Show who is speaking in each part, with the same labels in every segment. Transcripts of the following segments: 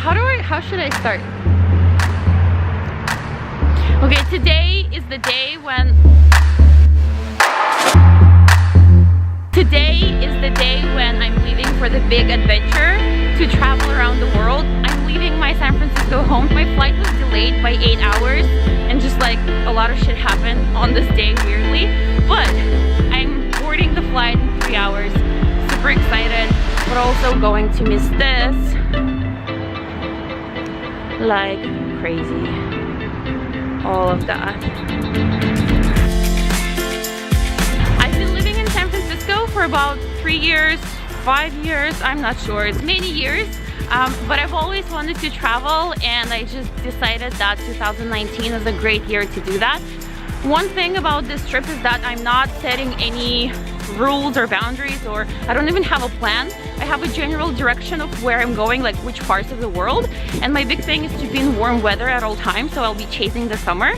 Speaker 1: how should I start? Okay, today is the day when I'm leaving for the big adventure to travel around the world. I'm leaving my San Francisco home. My flight was delayed by 8 hours and just like a lot of shit happened on this day weirdly, but I'm boarding the flight in 3 hours. Super excited, but also going to miss this like crazy. All of that. I've been living in San Francisco for about 3 years, 5 years, I'm not sure, it's many years, but I've always wanted to travel, and I just decided that 2019 is a great year to do that. One thing about this trip is that I'm not setting any rules or boundaries, or I don't even have a plan. I have a general direction of where I'm going, like which parts of the world, and my big thing is to be in warm weather at all times, so I'll be chasing the summer,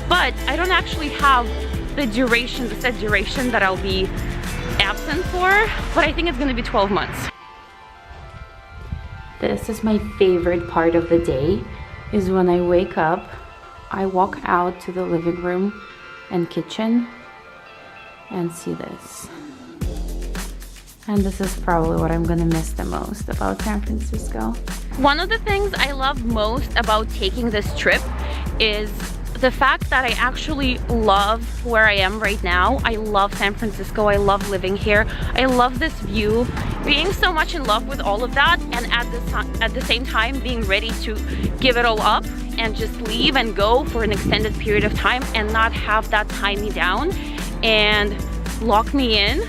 Speaker 1: but I don't actually have the duration, the set duration that I'll be absent for, but I think it's gonna be 12 months. This is my favorite part of the day, is when I wake up, I walk out to the living room and kitchen and see this. And this is probably what I'm gonna miss the most about San Francisco. One of the things I love most about taking this trip is the fact that I actually love where I am right now. I love San Francisco, I love living here, I love this view, being so much in love with all of that, and at the same time being ready to give it all up and just leave and go for an extended period of time and not have that tie me down and lock me in,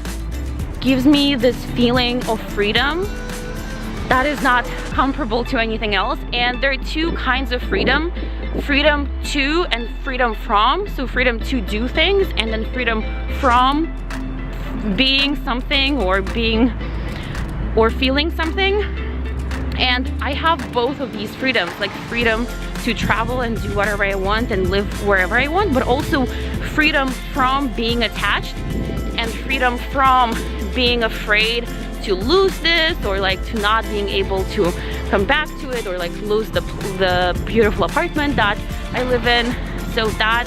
Speaker 1: gives me this feeling of freedom that is not comparable to anything else. And there are two kinds of freedom: freedom to and freedom from. So freedom to do things, and then freedom from being something or feeling something. And I have both of these freedoms, like freedom to travel and do whatever I want and live wherever I want, but also freedom from being attached and freedom from being afraid to lose this, or like to not being able to come back to it, or like lose the beautiful apartment that I live in. So that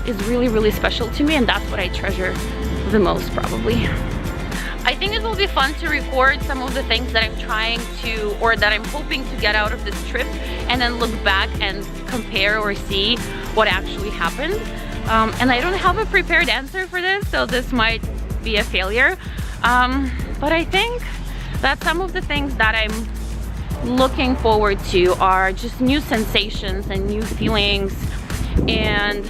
Speaker 1: is really, really special to me, and that's what I treasure the most probably. I think it will be fun to record some of the things that I'm trying to, or that I'm hoping to get out of this trip, and then look back and compare or see what actually happened. And I don't have a prepared answer for this, so this might be a failure. But I think that some of the things that I'm looking forward to are just new sensations and new feelings and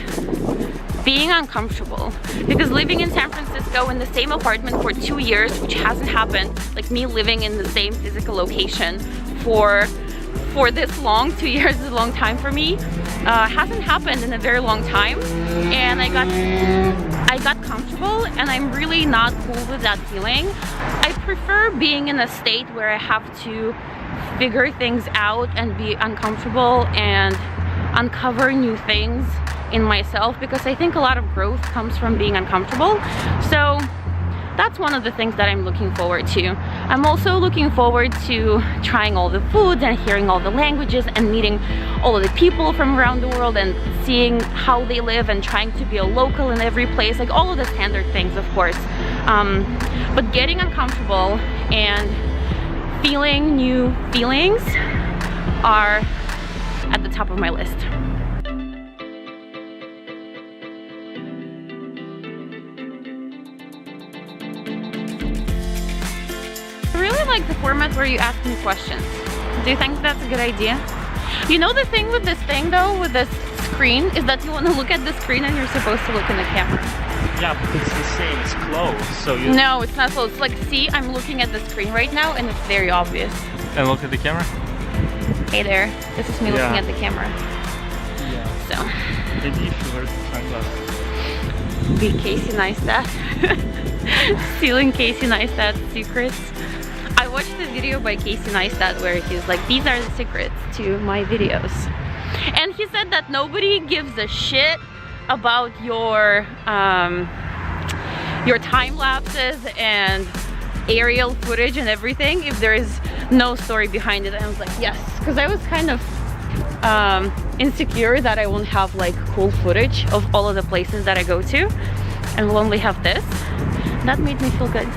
Speaker 1: being uncomfortable. Because living in San Francisco in the same apartment for 2 years, which hasn't happened, like me living in the same physical location for this long, 2 years is a long time for me, hasn't happened in a very long time, and I got comfortable, and I'm really not cool with that feeling. I prefer being in a state where I have to figure things out and be uncomfortable and uncover new things in myself, because I think a lot of growth comes from being uncomfortable. So that's one of the things that I'm looking forward to. I'm also looking forward to trying all the foods and hearing all the languages and meeting all of the people from around the world and seeing how they live and trying to be a local in every place, like all of the standard things, of course. But getting uncomfortable and feeling new feelings are at the top of my list. I really like the format where you ask me questions. Do you think that's a good idea? You know, the thing with this thing though, with this screen, is that you want to look at the screen and you're supposed to look in the camera.
Speaker 2: Yeah, but it's the same, it's closed, so you...
Speaker 1: No, it's not closed. It's like, see, I'm looking at the screen right now and it's very obvious.
Speaker 2: And look at the camera?
Speaker 1: Hey there, this is me looking at the camera.
Speaker 2: Yeah.
Speaker 1: So.
Speaker 2: Maybe you should wear the sunglasses.
Speaker 1: Be Casey Neistat. Stealing Casey Neistat's secrets. I watched a video by Casey Neistat where he's like, these are the secrets to my videos. And he said that nobody gives a shit about your time lapses and aerial footage and everything if there is no story behind it. And I was like, yes, because I was kind of insecure that I won't have like cool footage of all of the places that I go to and we'll only have this. That made me feel good.